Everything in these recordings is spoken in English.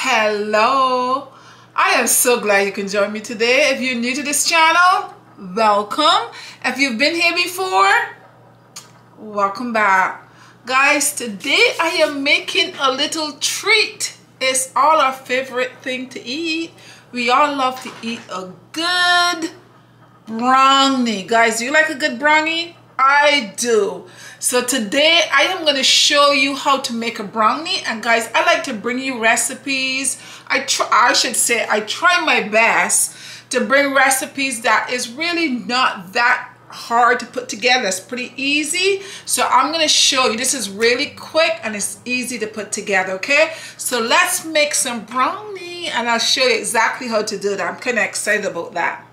Hello, I am so glad you can join me today. If you're new to this channel, welcome. If you've been here before, welcome back. Guys, today I am making a little treat. It's all our favorite thing to eat. We all love to eat a good brownie. Guys, do you like a good brownie? I do. So today I am going to show you how to make a brownie. And guys, I like to bring you recipes. I try my best to bring recipes that is really not that hard to put together. It's pretty easy. So I'm going to show you. This is really quick and it's easy to put together, okay? So let's make some brownie and I'll show you exactly how to do that. I'm kind of excited about that.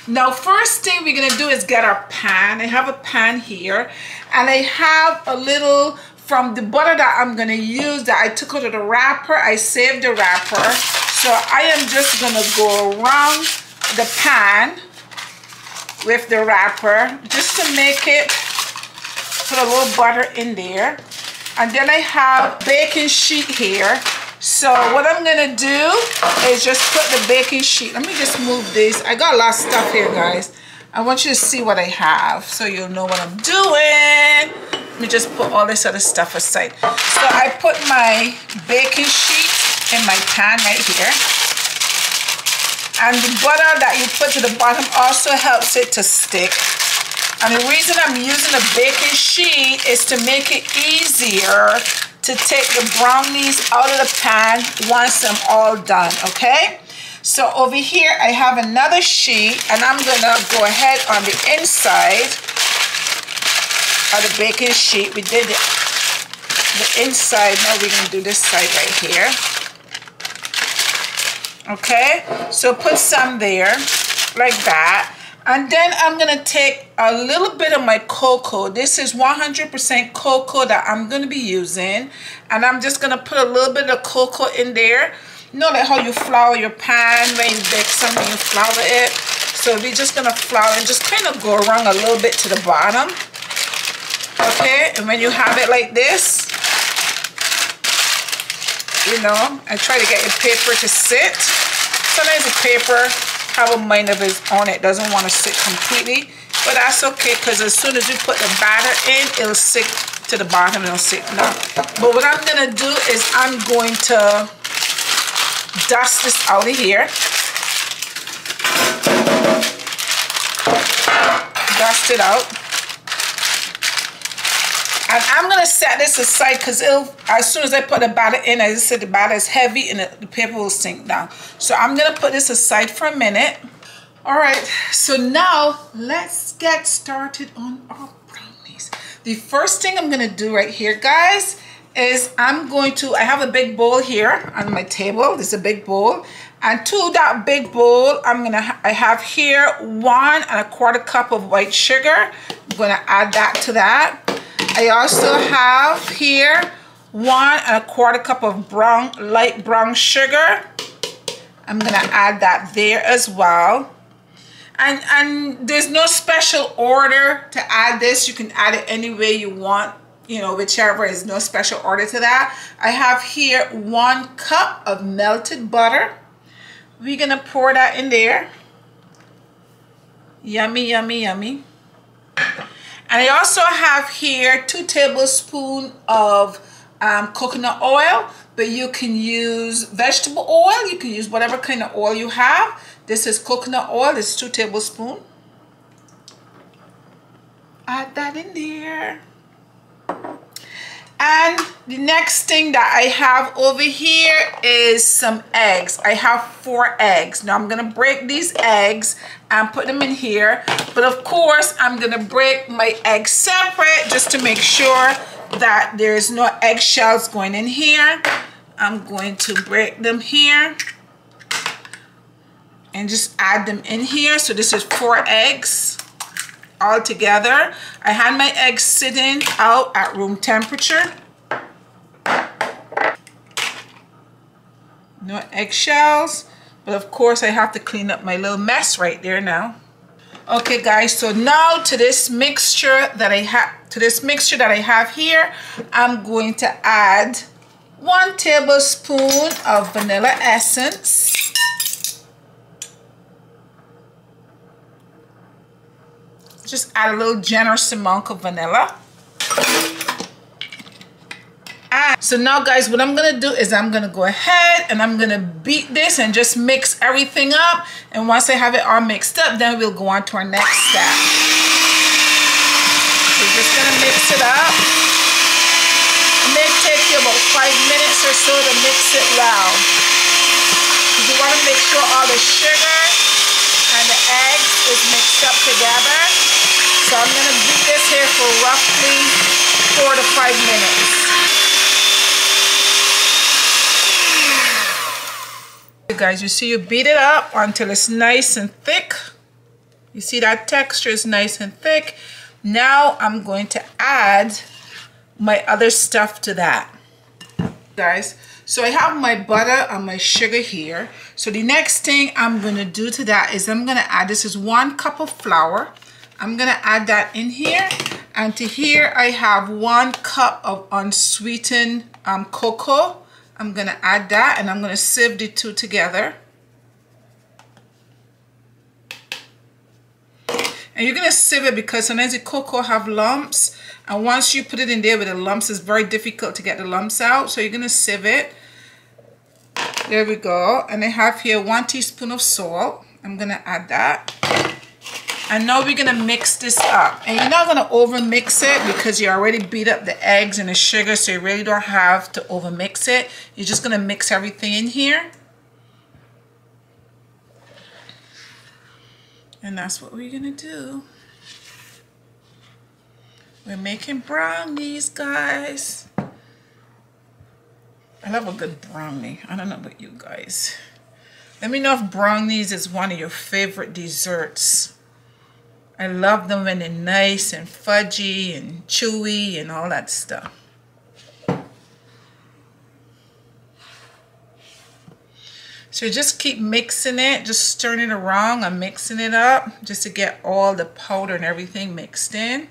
Now, first thing we're gonna do is get our pan. I have a pan here, and I have a little from the butter that I'm gonna use that I took out of the wrapper. I saved the wrapper, so I am just gonna go around the pan with the wrapper just to make it. Put a little butter in there, and then I have baking sheet here. So what I'm gonna do is just put the baking sheet. Let me just move this. I got a lot of stuff here, guys. I want you to see what I have so you'll know what I'm doing. Let me just put all this other stuff aside. So I put my baking sheet in my pan right here. And the butter that you put to the bottom also helps it to stick. And the reason I'm using a baking sheet is to make it easier to take the brownies out of the pan once I'm all done, okay? So over here I have another sheet and I'm gonna go ahead on the inside of the baking sheet. We did the inside, now we're gonna do this side right here. Okay, so put some there like that. And then I'm gonna take a little bit of my cocoa. This is 100% cocoa that I'm gonna be using. And I'm just gonna put a little bit of cocoa in there. You know like how you flour your pan when you bake something, you flour it. So we're just gonna flour and just kind of go around a little bit to the bottom. Okay, and when you have it like this, you know, and try to get your paper to sit. Sometimes the paper have a mind of its own. It doesn't want to sit completely, but that's okay because as soon as you put the batter in, it'll stick to the bottom. It'll sit now. But what I'm gonna do is I'm going to dust this out of here. Dust it out. And I'm gonna set this aside because as soon as I put the batter in, as I said, the batter is heavy and the paper will sink down. So I'm gonna put this aside for a minute. All right, so now let's get started on our brownies. The first thing I'm gonna do right here, guys, is I have a big bowl here on my table. This is a big bowl. And to that big bowl, I have here 1 1/4 cup of white sugar. I'm gonna add that to that. I also have here 1 1/4 cup of light brown sugar. I'm gonna add that there as well. And there's no special order to add this. You can add it any way you want, you know, whichever. Is no special order to that. I have here 1 cup of melted butter. We're gonna pour that in there. Yummy, yummy, yummy. And I also have here 2 tablespoons of coconut oil, but you can use vegetable oil. You can use whatever kind of oil you have. This is coconut oil. It's 2 tablespoons. Add that in there. And the next thing that I have over here is some eggs. I have 4 eggs. Now I'm gonna break these eggs and put them in here. But of course, I'm gonna break my eggs separate just to make sure that there's no eggshells going in here. I'm going to break them here and just add them in here. So this is 4 eggs all together. I had my eggs sitting out at room temperature. No eggshells, but of course I have to clean up my little mess right there now. Okay guys, so now to this mixture that I have here, I'm going to add 1 tablespoon of vanilla essence. Just add a little generous amount of vanilla. So now guys, what I'm gonna do is I'm gonna go ahead and I'm gonna beat this and just mix everything up. And once I have it all mixed up, then we'll go on to our next step. So we're just gonna mix it up. It may take you about 5 minutes or so to mix it well. Because you wanna make sure all the sugar and the eggs is mixed up together. So I'm gonna beat this here for roughly 4 to 5 minutes. Guys, you see, you beat it up until it's nice and thick. You see that texture is nice and thick. Now I'm going to add my other stuff to that, guys. So I have my butter and my sugar here. So the next thing I'm going to do to that is I'm going to add, this is 1 cup of flour. I'm going to add that in here. And to here I have 1 cup of unsweetened cocoa. I'm gonna add that and I'm gonna sieve the two together. And you're gonna sieve it because sometimes the cocoa have lumps, and once you put it in there with the lumps, it's very difficult to get the lumps out. So you're gonna sieve it. There we go. And I have here 1 teaspoon of salt. I'm gonna add that. And now we're gonna mix this up. And you're not gonna over mix it because you already beat up the eggs and the sugar, so you really don't have to over mix it. You're just gonna mix everything in here. And that's what we're gonna do. We're making brownies, guys. I love a good brownie. I don't know about you guys. Let me know if brownies is one of your favorite desserts. I love them when they're nice and fudgy and chewy and all that stuff. So just keep mixing it, just stirring it around and mixing it up just to get all the powder and everything mixed in.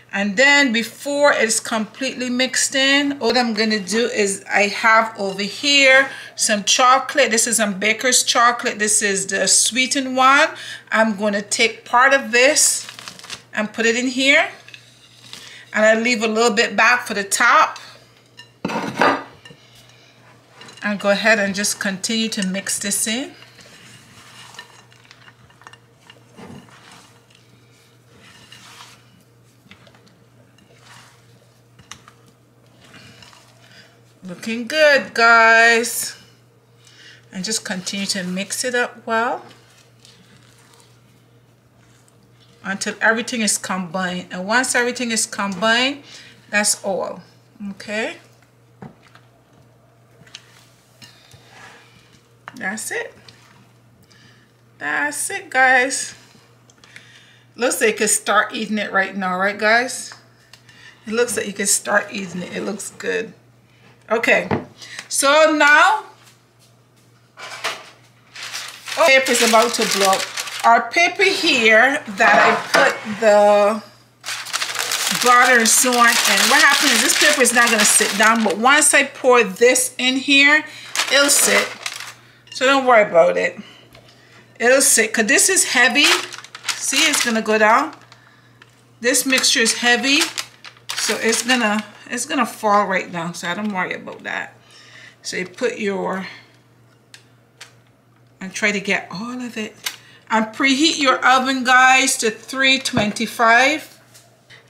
And then before it's completely mixed in, what I'm going to do is I have over here some chocolate. This is some baker's chocolate. This is the sweetened one. I'm going to take part of this and put it in here. And I leave a little bit back for the top. And go ahead and just continue to mix this in. Looking good, guys. And just continue to mix it up well until everything is combined. And once everything is combined, that's all. Okay? That's it. That's it, guys. Looks like you can start eating it right now, right, guys? It looks like you can start eating it. It looks good. Okay, so now our paper is about to blow up. Our paper here that I put the butter and so on, and what happens is this paper is not going to sit down, but once I pour this in here, it'll sit. So don't worry about it. It'll sit, because this is heavy. See, it's going to go down. This mixture is heavy, so it's gonna fall right down, so I don't worry about that. So you put your, and try to get all of it. And preheat your oven, guys, to 325.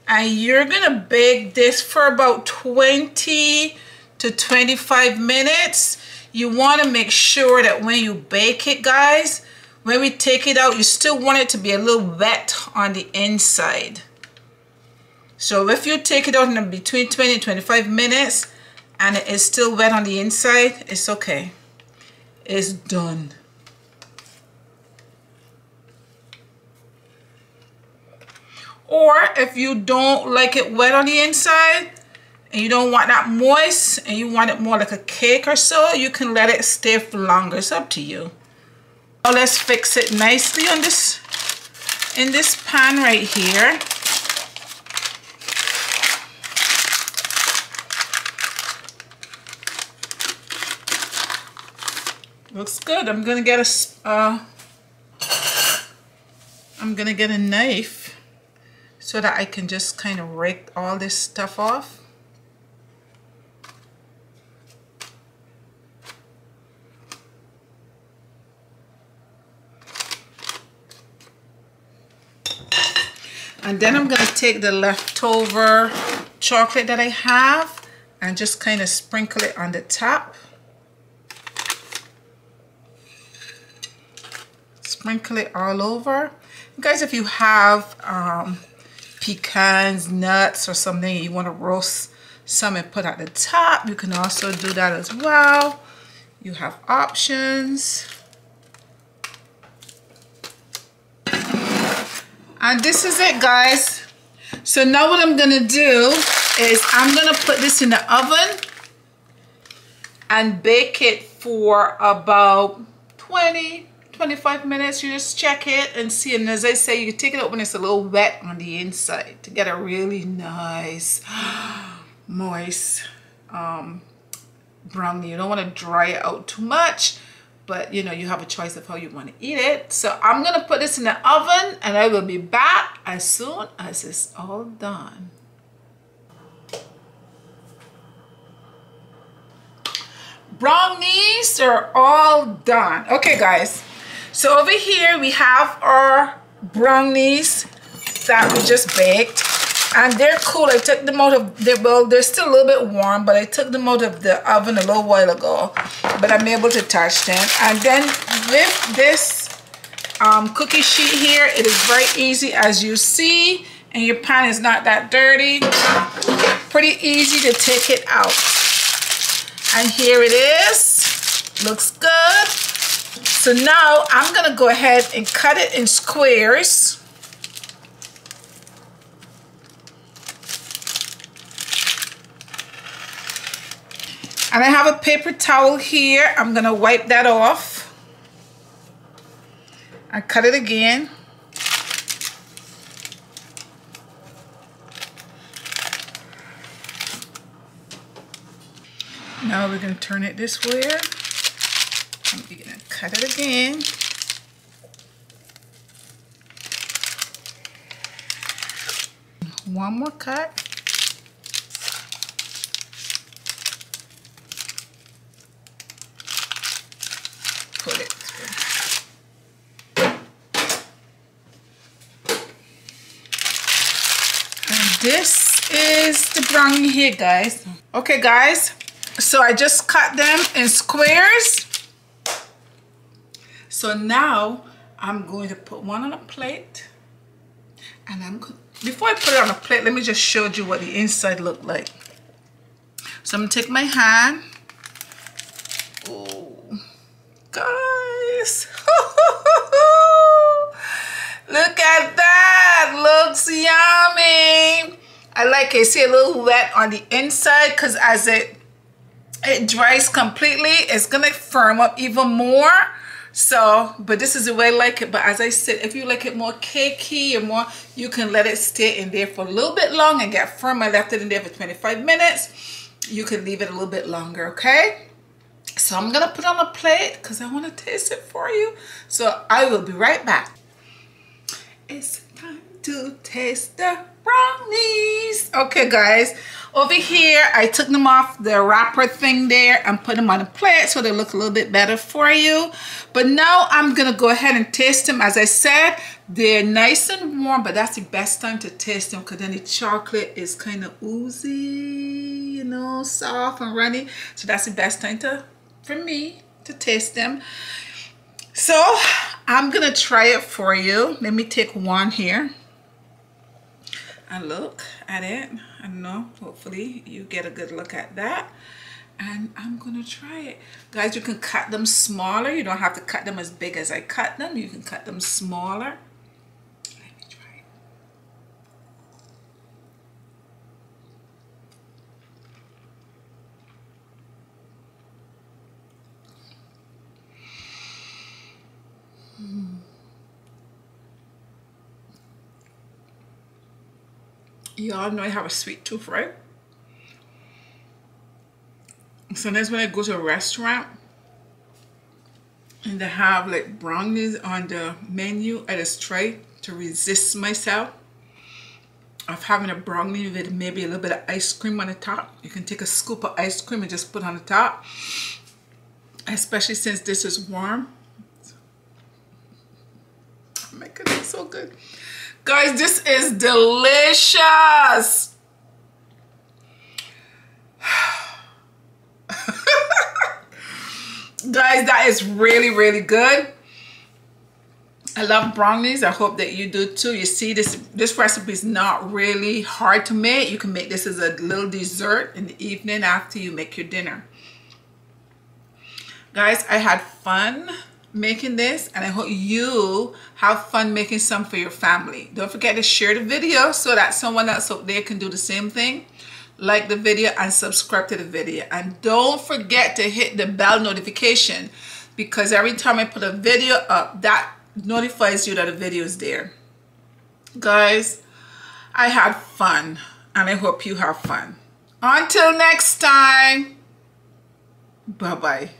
And you're gonna bake this for about 20 to 25 minutes. You wanna make sure that when you bake it, guys, when we take it out, you still want it to be a little wet on the inside. So if you take it out in between 20 and 25 minutes and it is still wet on the inside, it's okay. It's done. Or if you don't like it wet on the inside and you don't want that moist and you want it more like a cake or so, you can let it stay for longer. It's up to you. Now let's fix it nicely on this, in this pan right here. Looks good. I'm gonna get a knife so that I can just kind of rake all this stuff off. And then I'm gonna take the leftover chocolate that I have and just kind of sprinkle it on the top. Sprinkle it all over. Guys, if you have pecans, nuts, or something you want to roast some and put at the top, you can also do that as well. You have options. And this is it, guys. So now what I'm gonna do is I'm gonna put this in the oven and bake it for about 20-25 minutes. You just check it and see, and as I say, you take it out when it's a little wet on the inside to get a really nice moist brownie. You don't want to dry it out too much, but you know, you have a choice of how you want to eat it. So I'm gonna put this in the oven and I will be back as soon as it's all done. Brownies are all done. Okay, guys, so over here we have our brownies that we just baked, and they're cool. I took them out of well, they're still a little bit warm, but I took them out of the oven a little while ago, but I'm able to touch them. And then with this cookie sheet here, it is very easy, as you see, and your pan is not that dirty. Pretty easy to take it out. And here it is. Looks good. So now I'm gonna go ahead and cut it in squares. And I have a paper towel here. I'm gonna wipe that off. I cut it again. Now we're gonna turn it this way. And we're gonna cut it again. One more cut. Put it through. And this is the brownie here, guys. Okay, guys. So I just cut them in squares. So now I'm going to put one on a plate. And before I put it on a plate, let me just show you what the inside looked like. So I'm gonna take my hand. Oh, guys. Look at that, looks yummy. I like it, see a little wet on the inside, because as it dries completely, it's gonna firm up even more. So, but this is the way I like it. But as I said, if you like it more cakey or more, you can let it stay in there for a little bit long and get firm. I left it in there for 25 minutes. You can leave it a little bit longer, okay? So I'm gonna put it on a plate because I want to taste it for you. So I will be right back. It's time to taste the brownies. Okay, guys. Over here, I took them off the wrapper thing there and put them on a plate so they look a little bit better for you. But now I'm gonna go ahead and taste them. As I said, they're nice and warm, but that's the best time to taste them because then the chocolate is kind of oozy, you know, soft and runny. So that's the best time for me to taste them. So I'm gonna try it for you. Let me take one here and look at it. I don't know, hopefully you get a good look at that. And I'm gonna try it. Guys, you can cut them smaller. You don't have to cut them as big as I cut them. You can cut them smaller. Let me try it. You all know I have a sweet tooth, right? Sometimes when I go to a restaurant and they have like brownies on the menu. I just try to resist myself of having a brownie with maybe a little bit of ice cream on the top. You can take a scoop of ice cream and just put on the top, especially since this is warm. Oh my goodness, so good. Guys, this is delicious. Guys, that is really, really good. I love brownies. I hope that you do too. You see, this recipe is not really hard to make. You can make this as a little dessert in the evening after you make your dinner. Guys, I had fun making this, and I hope you have fun making some for your family. Don't forget to share the video so that someone else out there can do the same thing. Like the video and subscribe to the video, and don't forget to hit the bell notification, because every time I put a video up, that notifies you that a video is there. Guys, I had fun, and I hope you have fun. Until next time, bye bye.